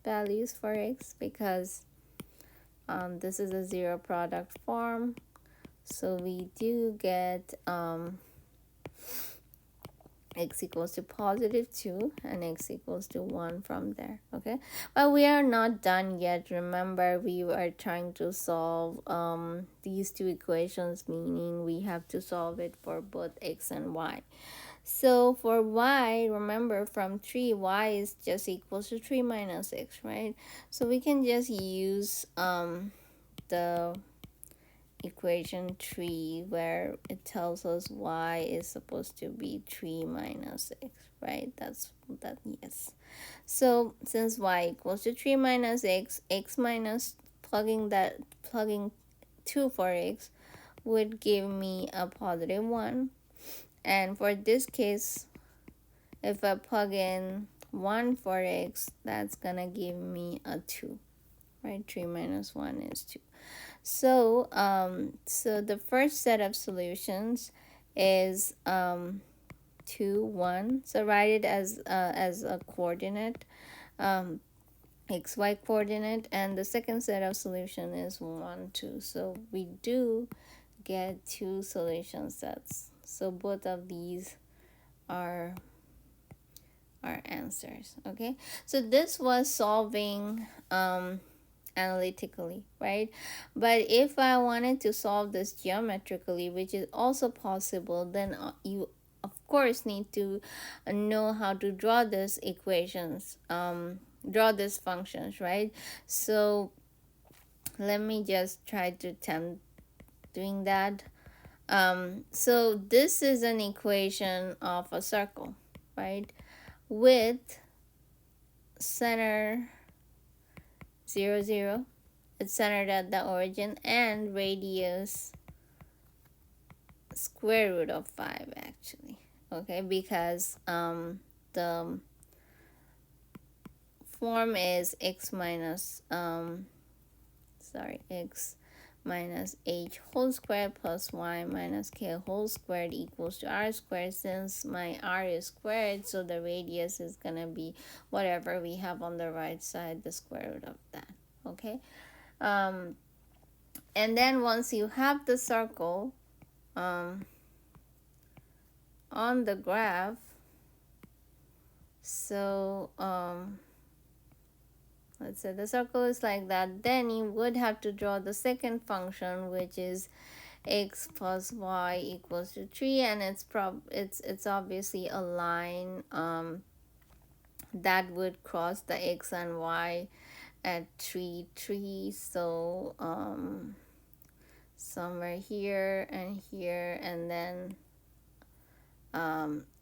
Speaker 1: values for x, because this is a zero product form. So we do get x equals to positive 2 and x equals to 1 from there. Okay, but we are not done yet. Remember, we are trying to solve these two equations, meaning we have to solve it for both x and y. So for y, remember from 3, y is just equals to 3 minus x, right? So we can just use the equation 3, where it tells us y is supposed to be 3 minus x, right? That's that, yes. So since y equals to 3 minus x, x minus plugging 2 for x would give me a positive 1. And for this case, if I plug in 1 for x, that's gonna give me a 2, right? 3 minus 1 is 2. So so the first set of solutions is 2, 1. So write it as a coordinate, xy coordinate, and the second set of solution is 1, 2. So we do get 2 solution sets. So both of these are our answers. Okay, so this was solving analytically, right? But if I wanted to solve this geometrically, which is also possible, then you of course need to know how to draw these equations, draw these functions, right? So let me just try to attempt doing that. So this is an equation of a circle, right? With center 0 0, it's centered at the origin, and radius square root of 5 actually. Okay, because the form is x minus x minus h whole squared plus y minus k whole squared equals to r squared. Since my r is squared, so the radius is gonna be whatever we have on the right side, the square root of that. Okay, and then once you have the circle on the graph, so let's say the circle is like that, then you would have to draw the second function, which is x plus y equals to 3, and it's obviously a line that would cross the x and y at 3 3. So somewhere here, and then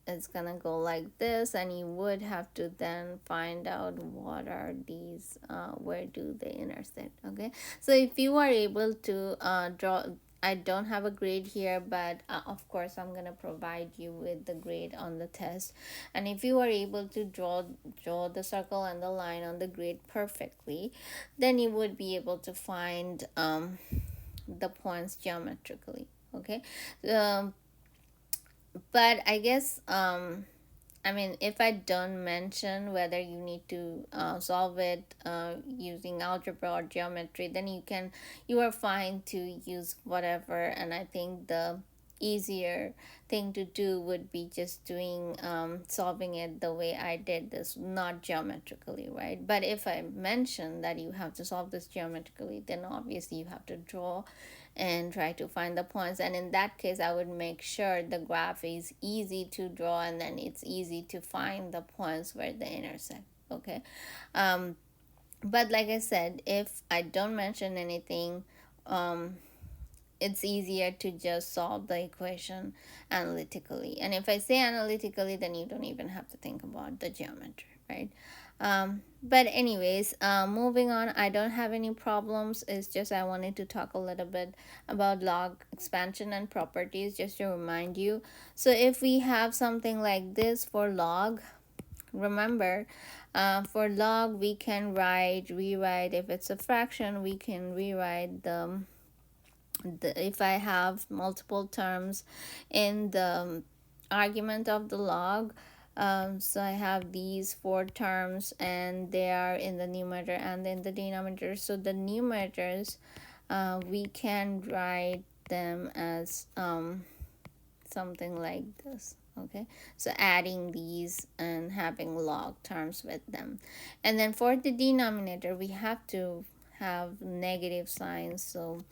Speaker 1: it's gonna go like this, and you would have to then find out what are these, where do they intersect. Okay, so if you are able to draw, I don't have a grade here, but of course I'm gonna provide you with the grade on the test. And if you are able to draw the circle and the line on the grade perfectly, then you would be able to find the points geometrically. Okay, but I guess I mean, if I don't mention whether you need to solve it using algebra or geometry, then you are fine to use whatever. And I think the easier thing to do would be just doing solving it the way I did this, not geometrically, right? But if I mention that you have to solve this geometrically, then obviously you have to draw and try to find the points. And in that case, I would make sure the graph is easy to draw, and then it's easy to find the points where they intersect. Okay, but like I said, if I don't mention anything, it's easier to just solve the equation analytically. And if I say analytically, then you don't even have to think about the geometry, right? But anyways, moving on, I don't have any problems. It's just I wanted to talk a little bit about log expansion and properties, just to remind you. So if we have something like this for log, remember, for log we can rewrite. If it's a fraction, we can rewrite if I have multiple terms in the argument of the log. So I have these 4 terms, and they are in the numerator and in the denominator. So the numerators, we can write them as something like this. Okay, so adding these and having log terms with them. And then for the denominator, we have to have negative signs. So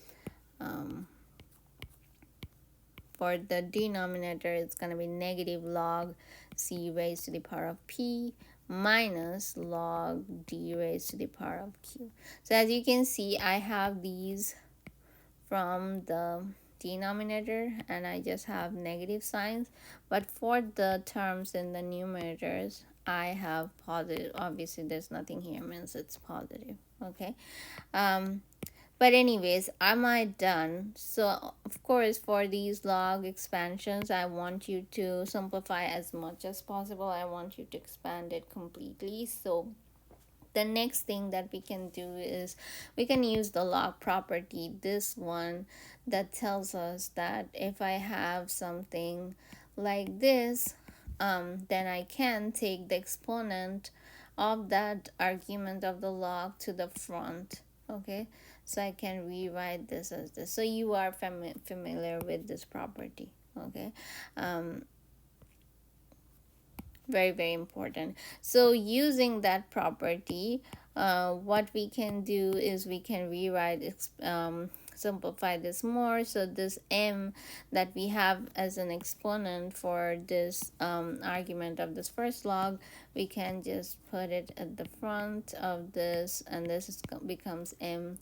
Speaker 1: for the denominator, it's going to be negative log c raised to the power of p minus log d raised to the power of q. So as you can see, I have these from the denominator, and I just have negative signs. But for the terms in the numerators, I have positive. Obviously there's nothing here, means it's positive. Okay, but anyways, am I done? So of course, for these log expansions, I want you to simplify as much as possible. I want you to expand it completely. So the next thing that we can do is we can use the log property, this one that tells us that if I have something like this, then I can take the exponent of that argument of the log to the front. Okay, so I can rewrite this as this. So you are familiar with this property. Okay, very very important. So using that property, what we can do is we can simplify this more. So this m that we have as an exponent for this argument of this first log, we can just put it at the front of this, and becomes m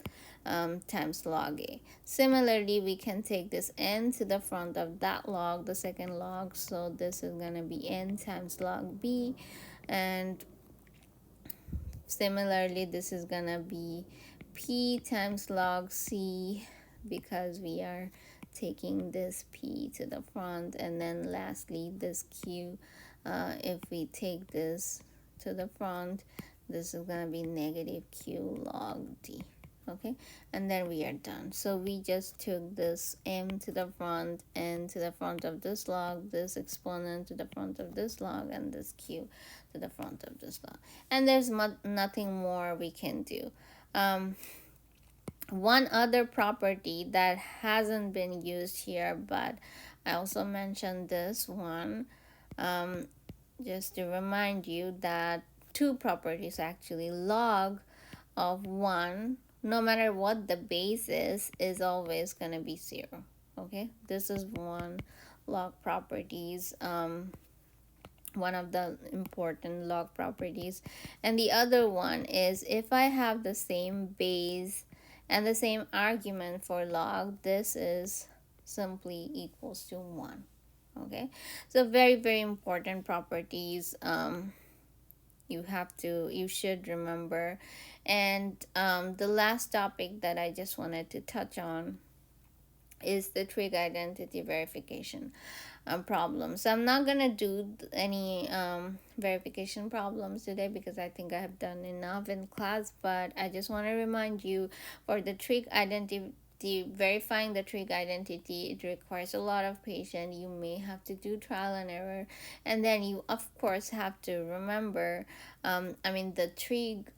Speaker 1: times log a. Similarly, we can take this n to the front of that log, the second log, so this is going to be n times log b. And similarly, this is going to be p times log c, because we are taking this p to the front. And then lastly, this q, if we take this to the front, this is going to be negative q log d. Okay, and then we are done. So we just took this m to the front, n to the front of this log, this exponent to the front of this log, and this q to the front of this log, and there's nothing more we can do. One other property that hasn't been used here, but I also mentioned this one, just to remind you that two properties actually. Log of 1, no matter what the base is always going to be 0. Okay, this is one log properties, one of the important log properties. And the other one is, if I have the same base and the same argument for log, this is simply equals to 1. Okay, so very, very important properties, you should remember. And the last topic that I just wanted to touch on is the trig identity verification problem. So I'm not gonna do any verification problems today, because I think I have done enough in class. But I just want to remind you, for the trig identity, verifying the trig identity, it requires a lot of patience. You may have to do trial and error, and then you of course have to remember, the trig,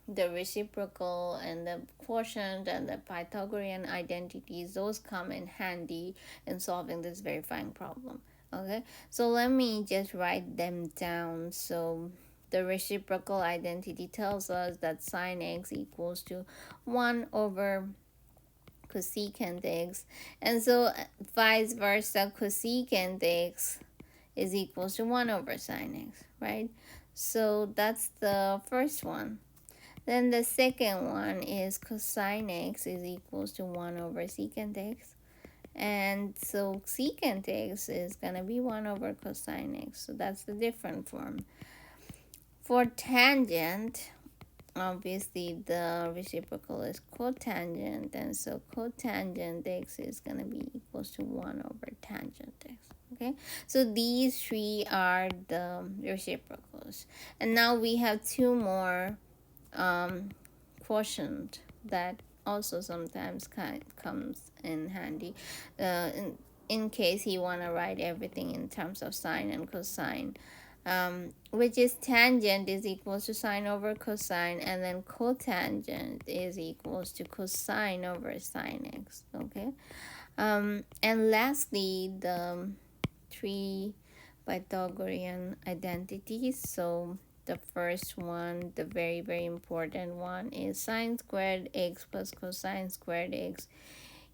Speaker 1: the reciprocal and the quotient and the Pythagorean identities, those come in handy in solving this verifying problem. Okay, so let me just write them down. So the reciprocal identity tells us that sine x equals to 1 over cosecant x, and so vice versa, cosecant x is equals to 1 over sine x, right? So that's the first one. Then the second one is cosine x is equals to 1 over secant x. And so secant x is going to be 1 over cosine x. So that's the different form. For tangent, obviously the reciprocal is cotangent. And so cotangent x is going to be equals to 1 over tangent x. Okay, so these three are the reciprocals. And now we have two more quotient that also sometimes comes in handy, in case you want to write everything in terms of sine and cosine, which is tangent is equals to sine over cosine, and then cotangent is equals to cosine over sine x. Okay, and lastly, the three Pythagorean identities. So the first one, the very, very important one, is sine squared x plus cosine squared x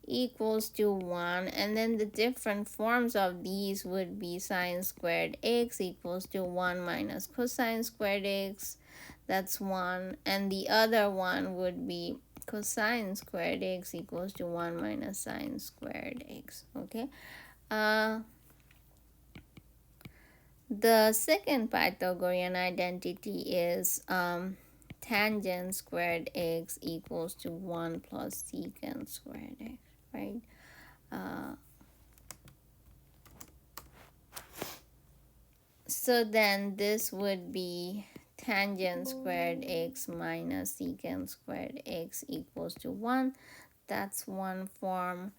Speaker 1: equals to 1. And then the different forms of these would be sine squared x equals to 1 minus cosine squared x. That's 1. And the other one would be cosine squared x equals to 1 minus sine squared x. Okay. The second Pythagorean identity is tangent squared x equals to 1 plus secant squared x, right? So then this would be tangent squared x minus secant squared x equals to 1. That's one form.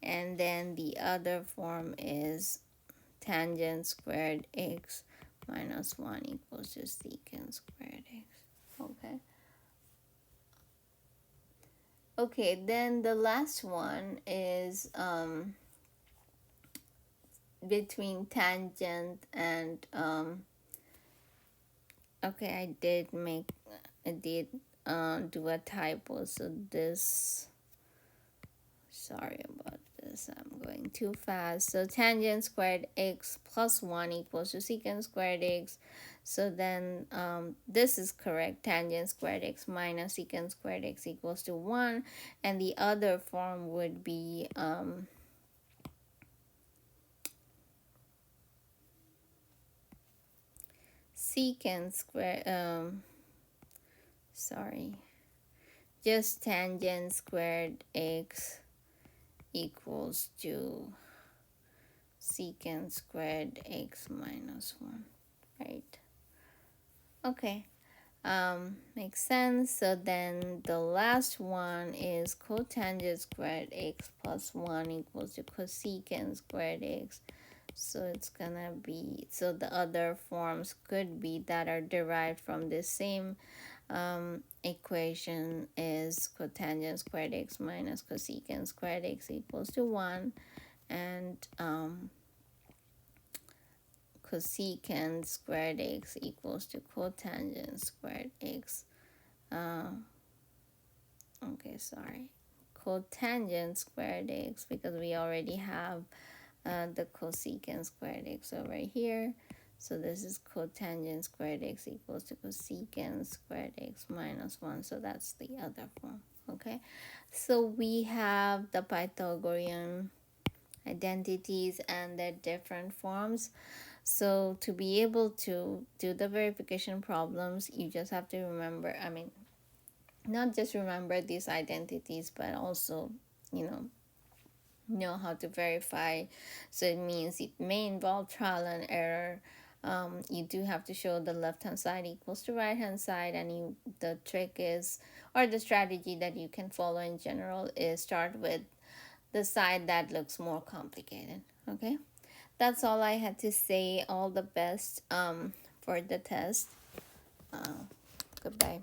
Speaker 1: And then the other form is tangent squared x minus 1 equals to secant squared x. Okay. Okay, then the last one is between tangent and okay, I did make I did do a typo, so this, sorry about this, I'm going too fast. So tangent squared x plus 1 equals to secant squared x. So then this is correct. Tangent squared x minus secant squared x equals to 1. And the other form would be secant squared, sorry, just tangent squared x equals to secant squared x minus 1, right? Okay, makes sense. So then the last one is cotangent squared x plus 1 equals to cosecant squared x. So it's gonna be, so the other forms could be that are derived from the same equation is cotangent squared x minus cosecant squared x equals to 1, and cosecant squared x equals to cotangent squared x. Okay, sorry. Cotangent squared x, because we already have the cosecant squared x over here. So this is cotangent squared x equals to cosecant squared x minus 1. So that's the other form. Okay, so we have the Pythagorean identities and their different forms. So to be able to do the verification problems, you just have to remember, I mean, not just remember these identities, but also, you know how to verify. So it means it may involve trial and error. You do have to show the left hand side equals to right hand side, and the trick is, or the strategy that you can follow in general is start with the side that looks more complicated. Okay, that's all I had to say. All the best for the test. Goodbye.